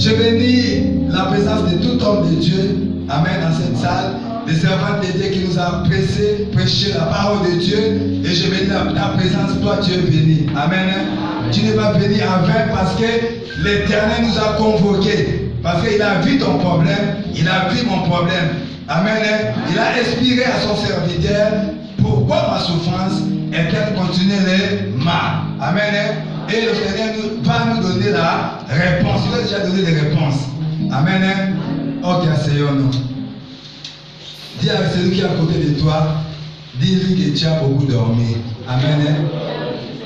Je bénis la présence de tout homme de Dieu. Amen. Dans cette salle. Les servants de Dieu qui nous a prêché la parole de Dieu. Et je bénis ta présence. Toi, tu es béni. Amen. Tu n'es pas béni en vain parce que l'Éternel nous a convoqués. Parce qu'il a vu ton problème. Il a vu mon problème. Amen. Il a inspiré à son serviteur. Pourquoi ma souffrance est-elle continuelle mal? Amen. Et le Seigneur va nous donner la réponse. Il a déjà donné des réponses. Amen. Ok, asseyons-nous. Dis avec celui qui est à côté de toi, dis-lui que tu as beaucoup dormi. Amen.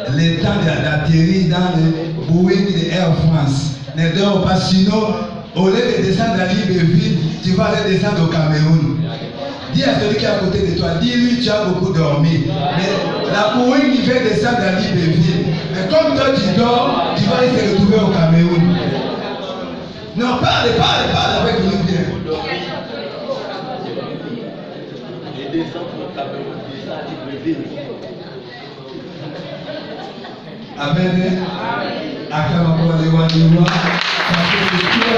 Le temps d'atterrir dans le Boeing de Air France. Ne dors pas, sinon, au lieu de descendre à Libreville, tu vas aller descendre au Cameroun. Dis à celui qui est à côté de toi, dis-lui tu as beaucoup dormi. Mais la Boeing qui fait descendre à Libreville. Mais comme toi tu dors, tu vas aller te retrouver au Cameroun. Non, parle avec lui bien. Amen. Acclame les rois du roi. Parce que tu vas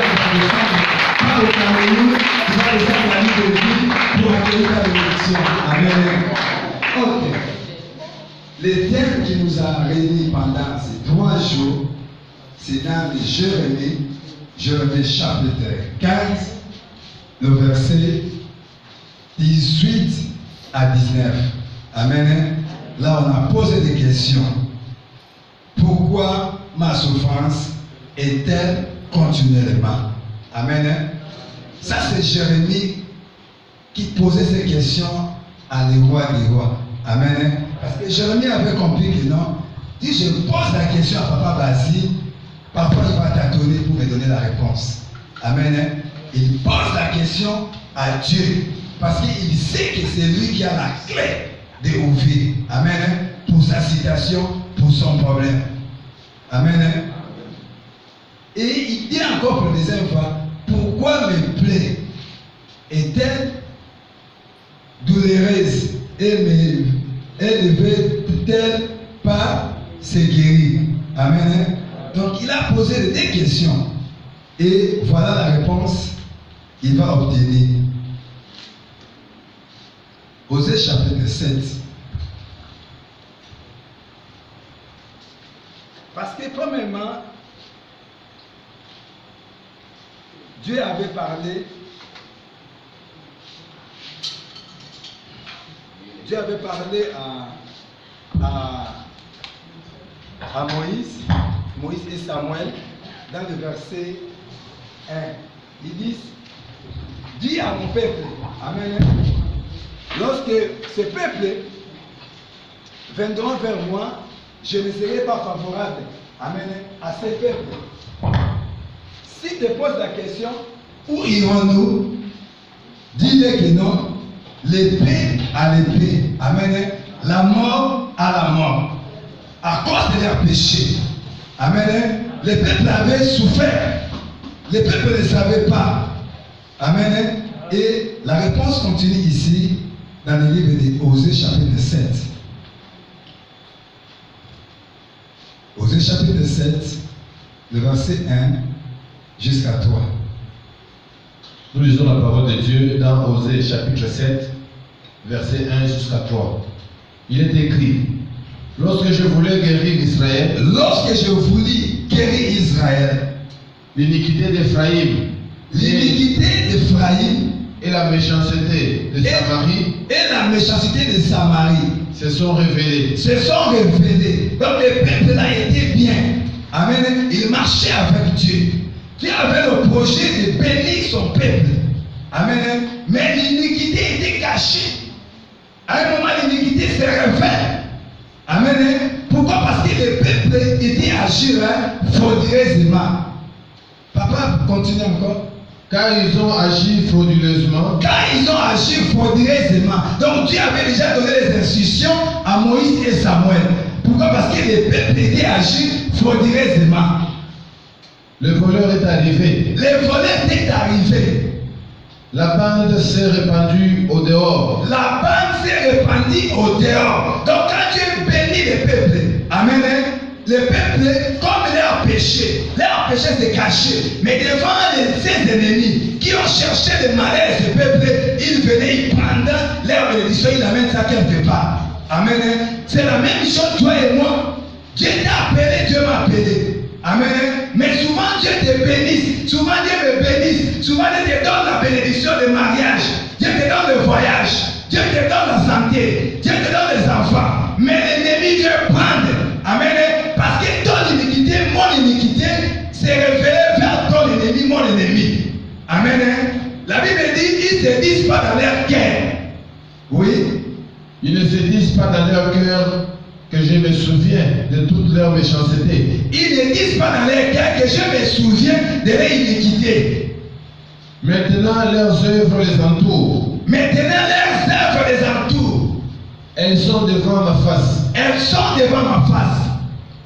au Cameroun, tu vas descendre à Libreville pour accueillir ta bénédiction. Amen. Ok. Le thème qui nous a réunis pendant ces 3 jours, c'est dans les Jérémie chapitre 15, le verset 18 à 19. Amen. Là, on a posé des questions. Pourquoi ma souffrance est-elle continuellement? Amen. Ça, c'est Jérémie qui posait ces questions à les rois des rois. Amen. Parce que Jérémie avait compris que non. Si je pose la question à Papa Basile, parfois il va tâtonner pour me donner la réponse. Amen. Il pose la question à Dieu. Parce qu'il sait que c'est lui qui a la clé d'ouvrir. Amen. Pour sa situation, pour son problème. Amen. Et il dit encore pour la deuxième fois, pourquoi mes plaies est-elle douloureuse et ne veut-elle pas se guérir? Amen. Donc il a posé des questions. Et voilà la réponse qu'il va obtenir. Osée chapitre 7. Parce que premièrement, Dieu avait parlé à Moïse et Samuel dans le verset 1. Ils disent, dis à mon peuple, amen, lorsque ce peuple viendront vers moi, je ne serai pas favorable, amen, à ces peuples. Si tu poses la question, où irons-nous? Dis-le que non, l'épée à l'épée, amen, la mort à la mort, à cause de leur péché. Amen. Les peuples avaient souffert. Les peuples ne savaient pas. Amen. Et la réponse continue ici dans le livre d'Osée chapitre 7. Osée chapitre 7, le verset 1 jusqu'à 3. Nous lisons la parole de Dieu dans Osée chapitre 7, verset 1 jusqu'à 3. Il est écrit, lorsque je voulais guérir Israël, l'iniquité d'Éphraïm, et la méchanceté de Samarie, se sont révélés. Donc le peuple là était bien. Amen. Il marchait avec Dieu. Dieu avait le projet de bénir son peuple. Amen. Mais l'iniquité était cachée. À un moment, l'iniquité se révèle. Amen. Pourquoi? Parce que le peuple était agi frauduleusement. Papa, continue encore. Car ils ont agi frauduleusement. Donc Dieu avait déjà donné les instructions à Moïse et Samuel. Pourquoi? Parce que le peuple était agi frauduleusement. Le voleur est arrivé. La bande s'est répandue au dehors. Donc quand Dieu bénit le peuple, amen, le peuple, comme leur péché s'est caché. Mais devant ses ennemis qui ont cherché le malheur de ce peuple, ils venaient, ils prennent leur bénédiction, ils amènent ça quelque part. Amen. C'est la même chose, toi et moi. Dieu t'a appelé, Dieu m'a appelé. Amen. Mais souvent Dieu te bénisse, souvent Dieu me bénisse, souvent Dieu te donne la bénédiction de mariage, Dieu te donne le voyage, Dieu te donne la santé, Dieu te donne les enfants. Mais l'ennemi veut prendre. Amen. Parce que ton iniquité, mon iniquité, s'est révélée vers ton ennemi, mon ennemi. Amen. La Bible dit, ils ne se disent pas dans leur cœur. Oui. Ils ne se disent pas dans leur cœur que je me souviens de toute leur méchanceté. Ils ne disent pas dans leur cœur que je me souviens de leur iniquité. Maintenant, leurs œuvres les entourent. Maintenant, leurs œuvres les entourent. Elles sont devant ma face. Elles sont devant ma face.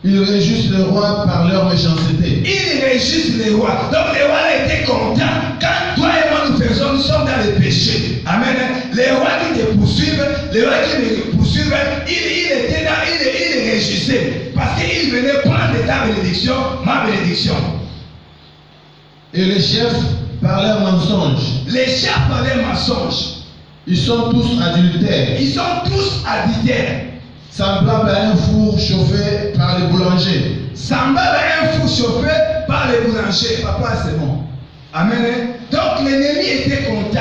Ils réjouissent le roi par leur méchanceté. Ils réjouissent le roi. Donc le roi a été content quand toi et moi nous sommes dans le péché. Amen. Les rois qui te poursuivent, les rois qui me poursuivent, il était là, il réjouissait. Parce qu'il venait prendre ta bénédiction, ma bénédiction. Et les chefs par leurs mensonges. Les chefs par leurs mensonges. Ils sont tous adultères. Ils sont tous adultères. Semblable à un four chauffé par les boulangers. Semblable à un four chauffé par les boulangers. Papa, c'est bon. Amen. Donc l'ennemi était content.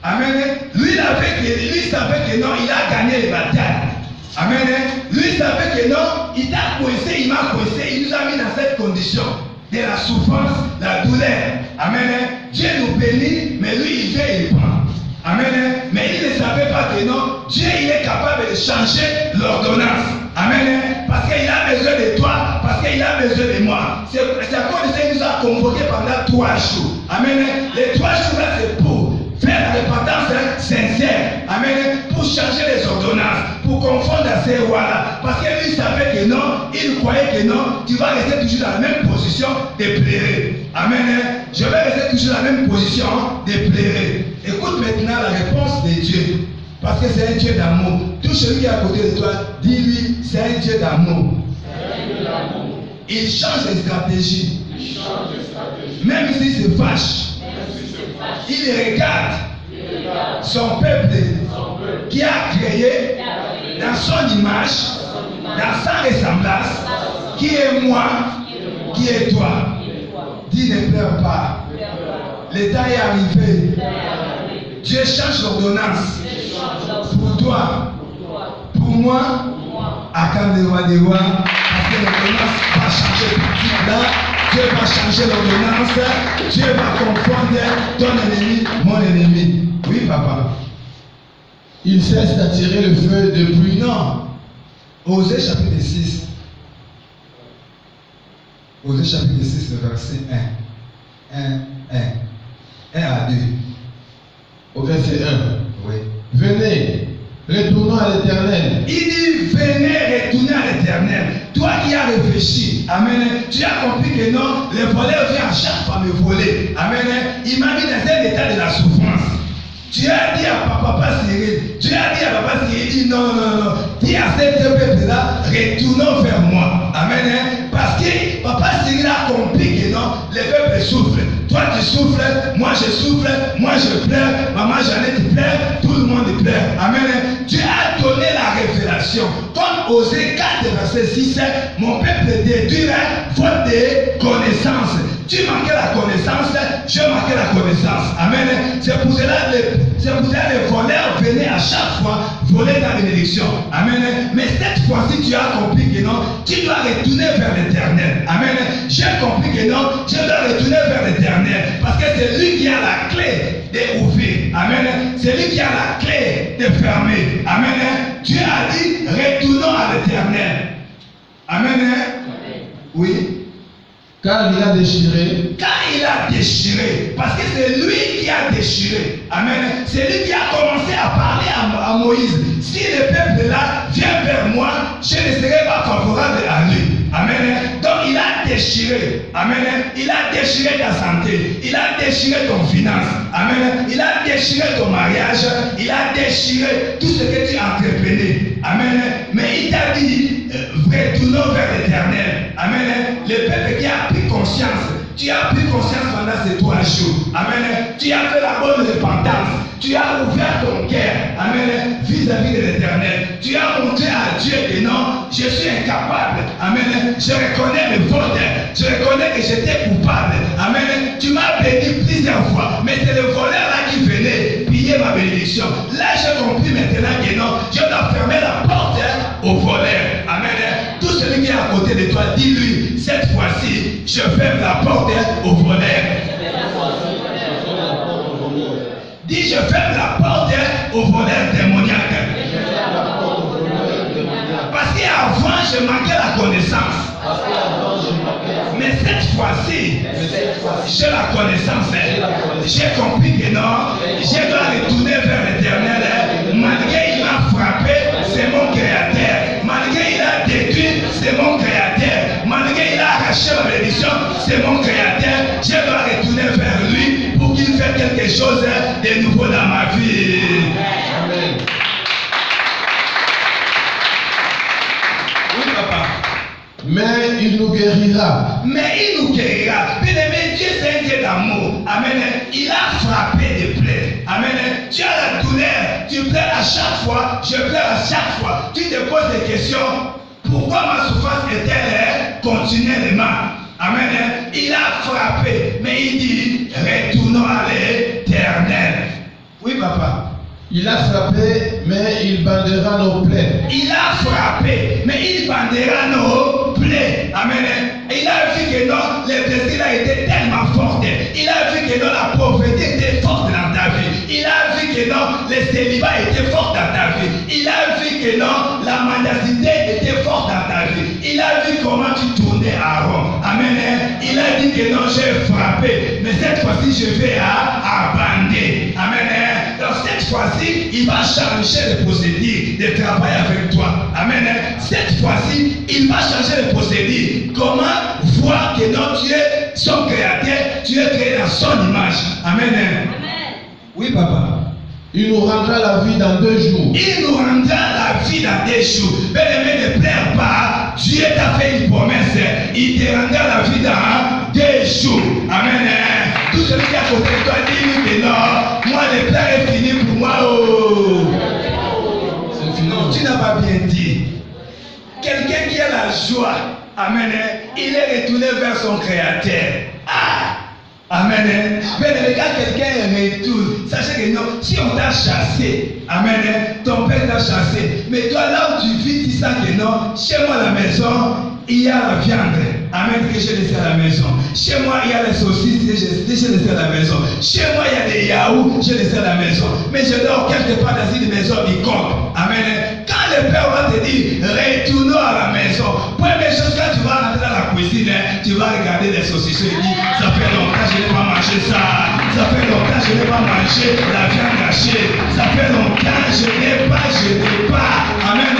Amen. Lui savait que non, il a gagné les batailles. Amen. Lui savait que non, il t'a coincé, il m'a coincé, il nous a mis dans cette condition de la souffrance, la douleur. Amen. Dieu nous bénit, mais lui il vient et il prend. Amen. Mais il ne savait pas que non, Dieu il est capable de changer l'ordonnance. Amen. Parce qu'il a besoin de toi, parce qu'il a besoin de moi. C'est à cause de ça qu'il nous a convoqués pendant 3 jours. Amen. Les 3 jours là, c'est pour faire la repentance sincère. Amen. Pour changer les ordonnances, pour confondre ces rois-là. Parce que lui savait que non, il croyait que non, tu vas rester toujours dans la même position de pleurer. Amen. Je vais rester toujours dans la même position de pleurer. Écoute maintenant la réponse de Dieu. Parce que c'est un Dieu d'amour. Tout celui qui est à côté de toi, dis-lui, c'est un Dieu d'amour. Il change les stratégies. Même s'il se fâche, il regarde son peuple qui a créé dans son image, dans sa ressemblance, qui est moi, qui est toi. Dis ne pleure pas. Le temps est arrivé. Dieu change l'ordonnance. Pour toi, pour moi, à quand des rois, parce que l'ordonnance va changer tout là. Dieu va changer l'ordonnance. Dieu va confondre ton ennemi, mon ennemi. Oui, papa. Il cesse d'attirer le feu depuis. Non. Osée chapitre 6. Osée chapitre 6, le verset 1 à 2. Au verset 1. Oui. Venez, retournons à l'Éternel. Il dit, venez retourner à l'Éternel. Toi qui as réfléchi, amen, tu as compris que non, le voleur vient à chaque fois me voler. Amen. Il m'a mis dans un état de la souffrance. Tu as dit à papa Cyril, dit non, dis à cet peuple-là, retournons vers moi. Amen. Parce que papa Cyril a compris que non, le peuple souffre. Toi tu souffres, moi je souffre, moi je pleure, maman Jeannette pleure, tout le monde pleure. Amen. Dieu a donné la révélation. Comme Osée 4, verset 6, mon peuple détruira faute de connaissance. Tu manquais la connaissance, je manquais la connaissance. Amen. C'est pour cela les voleurs venaient à chaque fois voler ta bénédiction. Amen. Mais cette fois-ci, tu as compris que non, tu dois retourner vers l'Éternel. Amen. J'ai compris que non, je dois retourner vers l'Éternel. Parce que c'est lui qui a la clé d'ouvrir. Amen. C'est lui qui a la clé de fermer. Amen. Dieu a dit, retournons à l'Éternel. Amen. Oui. Car il a déchiré. Parce que c'est lui qui a déchiré. Amen. C'est lui qui a commencé à parler à Moïse. Si le peuple là vient vers moi, je ne serai pas favorable à lui. Amen. Donc il a déchiré. Amen. Il a déchiré ta santé. Il a déchiré ton finance. Amen. Il a déchiré ton mariage. Il a déchiré tout ce que tu entreprenais. Amen. Mais il t'a dit, retournons vers l'Éternel. Amen. Le peuple qui a pris conscience. Tu as pris conscience pendant ces 3 jours. Amen. Tu as fait la bonne repentance. Tu as ouvert ton cœur. Amen. Vis-à-vis de l'Éternel. Tu as montré à Dieu que non, je suis incapable. Amen. Je reconnais mes fautes. Je reconnais que j'étais coupable. Amen. Tu m'as béni plusieurs fois. Mais c'est le voleur là qui venait piller ma bénédiction. Là, j'ai compris maintenant que non, je dois fermer la porte au voleur. Amen. Tout celui qui est à côté de toi, dis-lui, cette fois-ci, je ferme la porte au voleur. Dis, je ferme la porte au voleur démoniaque. Parce qu'avant, je manquais la connaissance. Mais cette fois-ci, j'ai la connaissance. J'ai compris que non, je dois retourner vers l'Éternel. Malgré il m'a frappé, c'est mon créateur. Malgré il a détruit, c'est mon créateur. Malgré il a arraché ma bénédiction, c'est mon créateur. Je dois retourner vers lui pour qu'il fasse quelque chose de nouveau dans ma vie. Amen. Oui, papa. Mais il nous guérira. Mais il nous guérira. Bien-aimé, Dieu c'est un Dieu d'amour. Amen. Il a frappé des plaies. Amen. Tu as la douleur. Tu pleures à chaque fois. Je pleure à chaque fois. Tu te poses des questions. Pourquoi ma souffrance est-elle continuellement? Amen. Il a frappé. Mais il dit, retournons à l'Éternel. Oui, papa. Il a frappé, mais il bandera nos plaies. Il a frappé, mais il bandera nos plaies. Amen. Il a vu que non, le désir a été tellement fort. Il a vu que non, la pauvreté était forte dans ta vie. Il a vu que non, le célibat était fort dans ta vie. Il a vu que non, la mendacité était forte dans ta vie. Il a vu comment tu tournais à Rome. Amen. Il a dit que non, j'ai frappé, mais cette fois-ci, je vais à bander. Amen. Donc cette fois-ci, il va changer le procédé de travail avec toi. Amen. Cette fois-ci, il va changer le procédé. Comment voir que non, tu es son créateur, tu es créé dans son image. Amen. Amen. Oui, papa. Il nous rendra la vie dans 2 jours. Il nous rendra la vie dans 2 jours. Bien-aimé, ne pleure pas. Dieu t'a fait une promesse. Il te rendra la vie dans 2 jours. Amen. Tout celui qui est à côté de toi dit que non, moi le plan est fini pour moi. Oh. C'est fini. Non, tu n'as pas bien dit. Quelqu'un qui a la joie, amen, il est retourné vers son créateur. Ah! Amen. Mais quand quelqu'un retourne, sachez que non, si on t'a chassé, amen, ton père t'a chassé, mais toi là où tu vis, tu sens que non, chez moi à la maison, il y a la viande, amen, que j'ai laissé à la maison. Chez moi, il y a les saucisses que j'ai laissé à la maison. Chez moi, il y a des yaourts, j'ai laissé à la maison. Mais je dors quelque part dans une maison icône. Amen. Quand le Père va te dire, retournons à la maison, première chose, quand tu vas rentrer dans la cuisine, tu vas regarder les saucisses et dire, ça fait longtemps que je n'ai pas mangé ça. Ça fait longtemps que je n'ai pas mangé la viande hachée. Ça fait longtemps que je n'ai pas. Amen.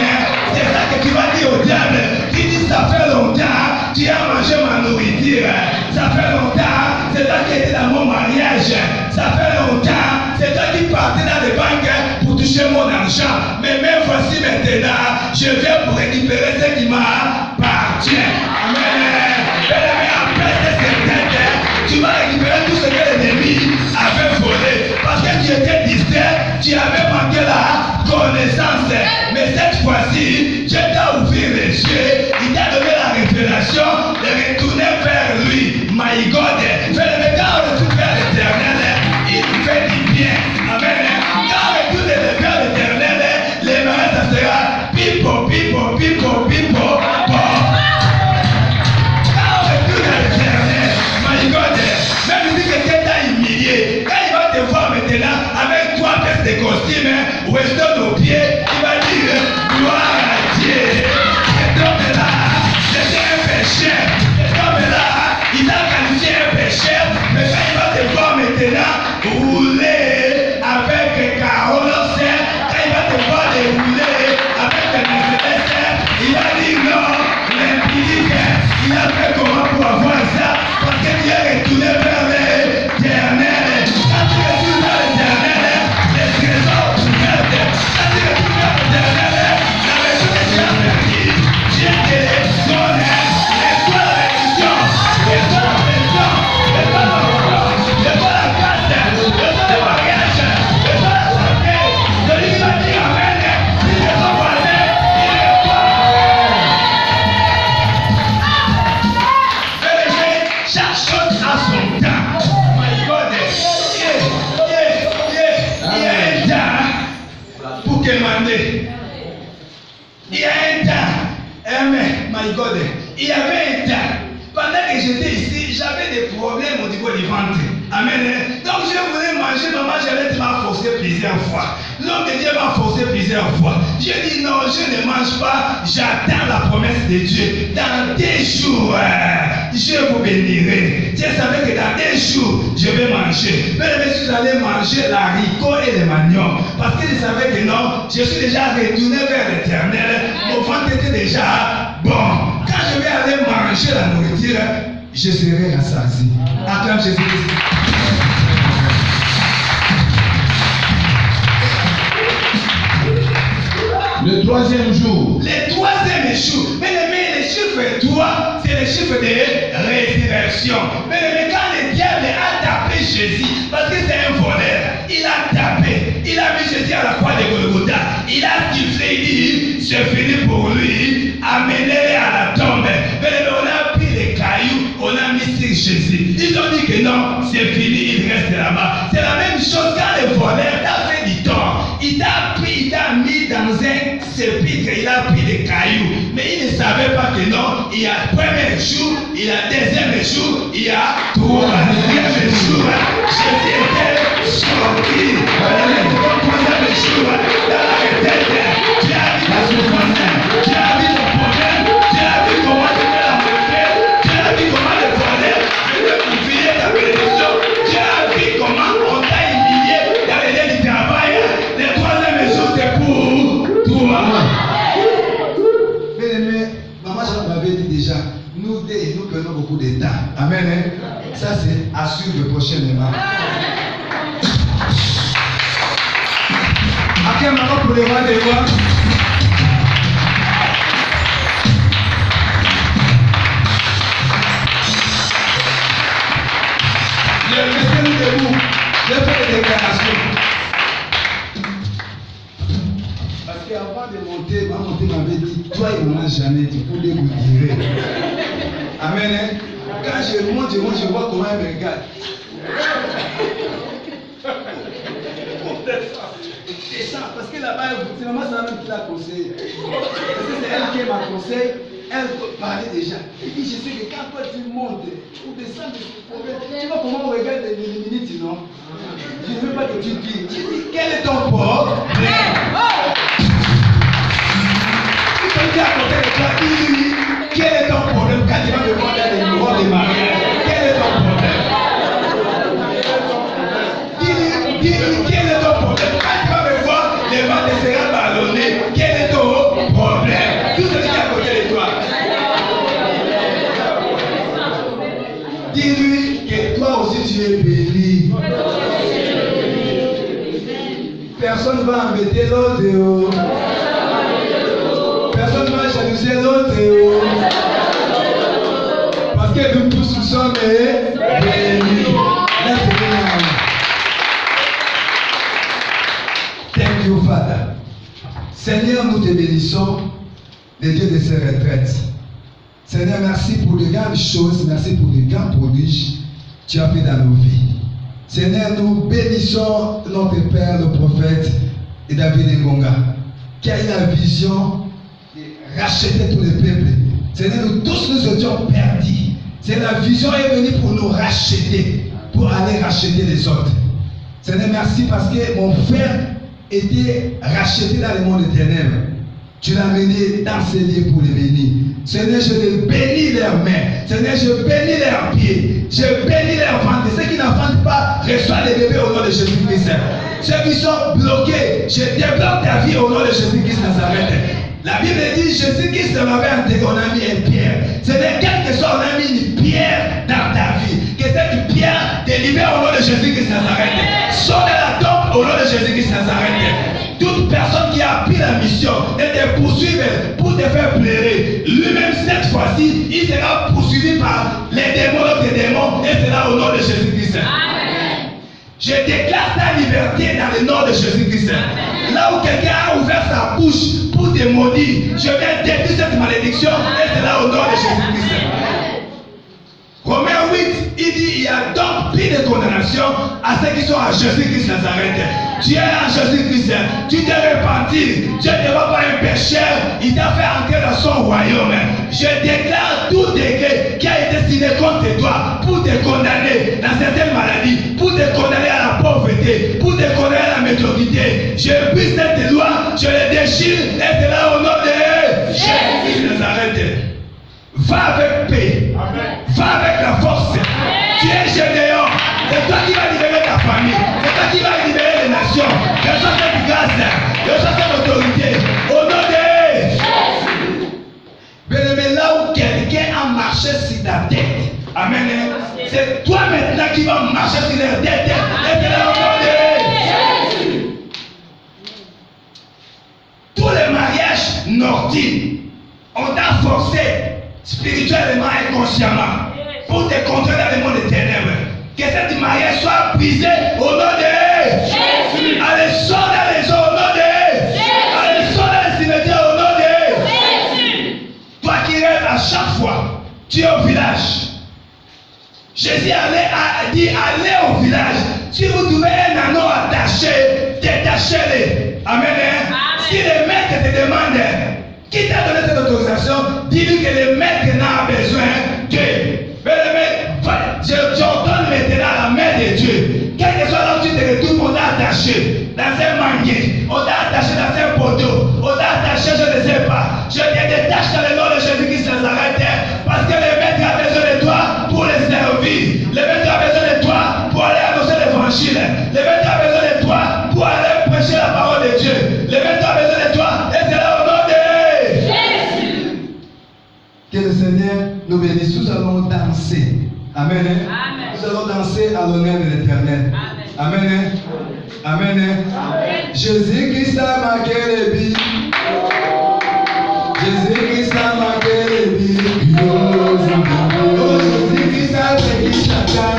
C'est ça que tu vas dire au diable. Tu dis, ça fait longtemps, tu as mangé ma nourriture. Ça fait longtemps, c'est toi qui étais dans mon mariage. Ça fait longtemps, c'est toi qui partais dans les banques pour toucher mon argent. Mais même voici maintenant, je viens pour récupérer ce qui m'appartient. Amen. Après cette tête, tu vas récupérer tout ce que l'ennemi avait volé. Parce que tu étais distrait, tu avais manqué la connaissance. Mais cette fois-ci, Dieu t'a ouvert les yeux, il t'a donné la révélation de retourner vers lui. My God, fais-le quand on retourne vers l'Éternel, il fait du bien. Amen. Quand on retourne vers l'Éternel, les mains, ça sera pipo, pipo, pipo, pipo, bon. il y avait un temps. Pendant que j'étais ici, j'avais des problèmes au niveau du ventre. Amen. Donc je voulais manger, maman, j'allais m'a forcé plusieurs fois. L'homme de Dieu m'a forcé plusieurs fois. J'ai dit non, je ne mange pas, j'attends la promesse de Dieu. Dans 2 jours, je vous bénirai. Je savais que dans 2 jours, je vais manger. Mais je suis allé manger l'haricot et le manioc. Parce que je savais que non, je suis déjà retourné vers l'Éternel. Mon ventre était déjà bon. Quand je vais aller manger la nourriture, je serai rassasié. Acclame Jésus-Christ. Le 3e jour. Le 3e jour. Mais le chiffre 3, c'est le chiffre de résurrection. Mais quand le diable a tapé Jésus, parce que c'est un voleur, il a tapé, il a mis Jésus à la croix de Golgotha, il a sifflé, il dit, c'est fini pour lui, amenez-le à la tombe. Mais on a pris les cailloux, on a mis sur Jésus. Ils ont dit que non, c'est fini, il reste là-bas. C'est la même chose quand le voleur t'a fait du tort. Il t'a pris, il t'a mis dans un sépulcre, il a pris des cailloux. Mais il ne savait pas que non, il y a 1er jour, il y a 2e jour, il y a 3e jour. Jésus était sorti. Le 3e jour, dans la retraite, tu as vu ta souffrance, tu as vu ton problème, tu as vu comment tu fais la retraite, tu as vu comment le voleur veut oublier ta bénédiction, tu as vu comment on t'a humilié dans les lieux du travail. Le 3e jour, c'est pour toi. Bien-aimé, maman Jean m'avait dit déjà, nous prenons beaucoup de temps. Amen. Ça, c'est à suivre prochainement. Après, maman, pour les rois des rois. Mettez-nous debout. Je fais des déclarations. Parce qu'avant de monter, ma montée m'avait dit, toi et moi jamais, tu pouvais vous dire. Amen. Quand je monte, je vois comment elle me regarde. Descends, parce que là-bas, c'est maman, c'est la même qui l'a conseillé. Parce que c'est elle qui m'a conseillé. Elle parlait déjà. Et puis je sais que quand toi tu montes ou descends de ce problème, tu vois comment on regarde les minutes, non? Je ne veux pas que tu dises. Tu dis, quel est ton problème? Si quelqu'un à côté de toi dit, quel est ton problème? Quand tu vas me voir dans les miroirs de mariage, quel est ton problème? Dis-lui, quel est ton problème? Quand tu vas me voir, les ventes seront ballonnées, quel est ton problème? Tout ce qui est à côté de toi. Dis-lui que toi aussi tu es béni. Personne ne va embêter l'autre. Personne ne va jalouser l'autre. Parce que nous tous nous sommes bénis. Thank you, Father. Seigneur, nous te bénissons, le Dieu de ces retraites. Seigneur, merci pour les grandes choses, merci pour les grands prodiges que tu as fait dans nos vies. Seigneur, nous bénissons notre Père, le prophète et David Ngonga, qui a eu la vision de racheter tous les peuples. Seigneur, nous tous nous étions perdus. C'est la vision est venue pour nous racheter, pour aller racheter les autres. Seigneur, merci parce que mon frère était racheté dans le monde des ténèbres. Tu l'as mené dans ces lieux pour les bénir. Seigneur, je bénis leurs mains. Seigneur, je bénis leurs pieds. Je bénis leurs ventres. Ceux qui n'enfantent pas reçoivent les bébés au nom de Jésus-Christ. Ceux qui sont bloqués, je débloque ta vie au nom de Jésus-Christ Nazareth. La Bible dit, Jésus-Christ m'avait enterré, on a mis une pierre. Seigneur, quel que soit, on a mis une pierre dans ta vie. Que cette pierre te libère au nom de Jésus-Christ Nazareth. Sors de la tombe au nom de Jésus-Christ Nazareth. Toute personne qui a pris la mission de te poursuivre pour te faire pleurer, lui-même cette fois-ci, il sera poursuivi par les démons, d'autres démons, et cela au nom de Jésus-Christ. Je déclare ta liberté dans le nom de Jésus-Christ. Là où quelqu'un a ouvert sa bouche pour te maudire, je viens détruire cette malédiction, et cela au nom de Jésus-Christ. Romains 8, il dit, il y a donc plus de condamnation à ceux qui sont à Jésus-Christ Nazareth. Tu es en Jésus-Christ. Tu t'es repenti. Dieu ne va pas un pécheur. Il t'a fait entrer dans son royaume. Je déclare tout décret qui a été signé contre toi pour te condamner dans certaines maladies, pour te condamner à la pauvreté, pour te condamner à la médiocrité. Je brise cette loi, je le déchire et c'est là au nom de Jésus de Nazareth. Va avec paix. Amen. Va avec la force. Amen. Tu es Gédéon. C'est toi qui vas libérer ta famille. C'est toi qui vas libérer les nations. Reçois cette grâce. Reçois cette autorité. Au nom de Jésus. Mais là où quelqu'un a marché sur ta tête. Amen. C'est toi maintenant qui vas marcher sur leur tête. Et c'est là au nom de Jésus. Tous les mariages nordiques, on t'a forcé spirituellement et consciemment pour te contrôler dans le monde des ténèbres. Que cette mariage soit brisée au nom de Jésus. Allez, sors dans les eaux au nom de Jésus. Allez, sors dans les cimetières au nom de Jésus. Toi qui rêves à chaque fois, tu es au village. Jésus a dit allez au village. Si vous trouvez un anneau attaché, détachez-le. Amen. Si le maître te demande qui t'a donné cette autorisation, dis-lui que le maître n'a besoin que. Je ordonne maintenant la main de Dieu. Quel que soit là où tu te retrouves, on t'a attaché dans un manguier, on t'a attaché dans un poteau, on t'a attaché, je ne sais pas. Je te détache dans le nom de Jésus-Christ de Nazareth, parce que le maître a besoin de toi pour les servir. Le maître a besoin de toi pour aller annoncer l'évangile. Le maître a besoin de toi pour aller prêcher la parole de Dieu. Le maître a besoin de toi et c'est là au nom de Jésus. Que le Seigneur nous bénisse. Nous allons danser. Amen. Amen. Nous allons danser à l'honneur de l'Éternel. Amen. Amen. Amen. Jésus-Christ a marqué les billes. Jésus-Christ a marqué les billes. Oh, Jésus-Christ a vécu Satan.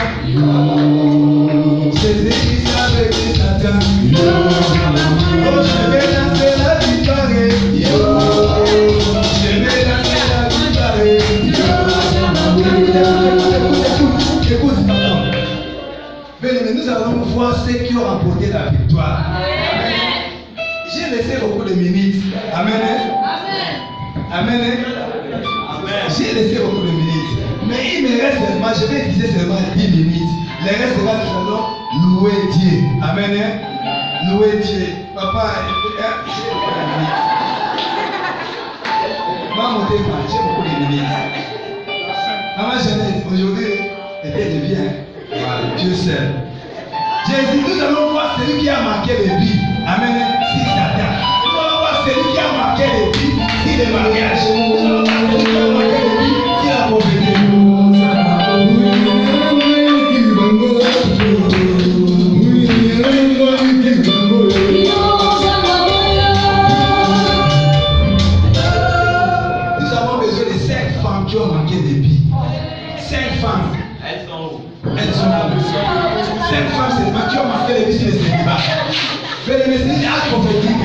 Jésus-Christ a vécu Satan. Oh, je vais danser la victoire. Je vais danser la victoire. Écoute, pardon. Mais nous allons voir ceux qui ont remporté la victoire. Amen. J'ai laissé beaucoup de minutes. Amen. Amen. Amen. J'ai laissé beaucoup de minutes. Mais il me reste seulement, je vais utiliser seulement 10 minutes. Le reste, nous allons louer Dieu. Amen. Louer Dieu. Papa, maman, j'ai beaucoup de minutes. Maman Jeannette, aujourd'hui, était de bien. Dieu seul. Jésus, nous allons voir celui qui a marqué les vies. Amen. Si Satan. Nous allons voir celui qui a marqué les vies. Si les mariages. Nous allons voir celui qui a marqué les vies. Si la pauvreté. Nous avons besoin de 5 femmes qui ont marqué des vies. 5 femmes. Elles sont où? Elles sont où? 5 femmes seulement qui ont marqué les vies sur les célibats. Mais le message est acte prophétique.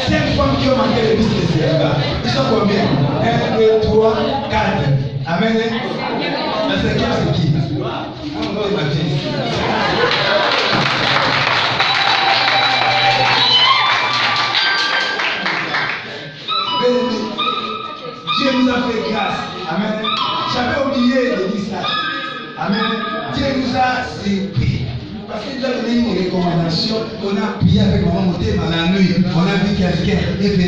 5 femmes qui ont marqué les vies sur les célibats. Ils sont combien? 1, 2, 3, 4. Amen. La 5e c'est qui? On va imaginer. Dieu nous a fait grâce. Amen. J'avais oublié de dire ça. Amen. Dieu nous a surpris. Parce qu'il nous a donné une recommandation. On a prié avec maman Moté dans la nuit. On a vu quelqu'un est venu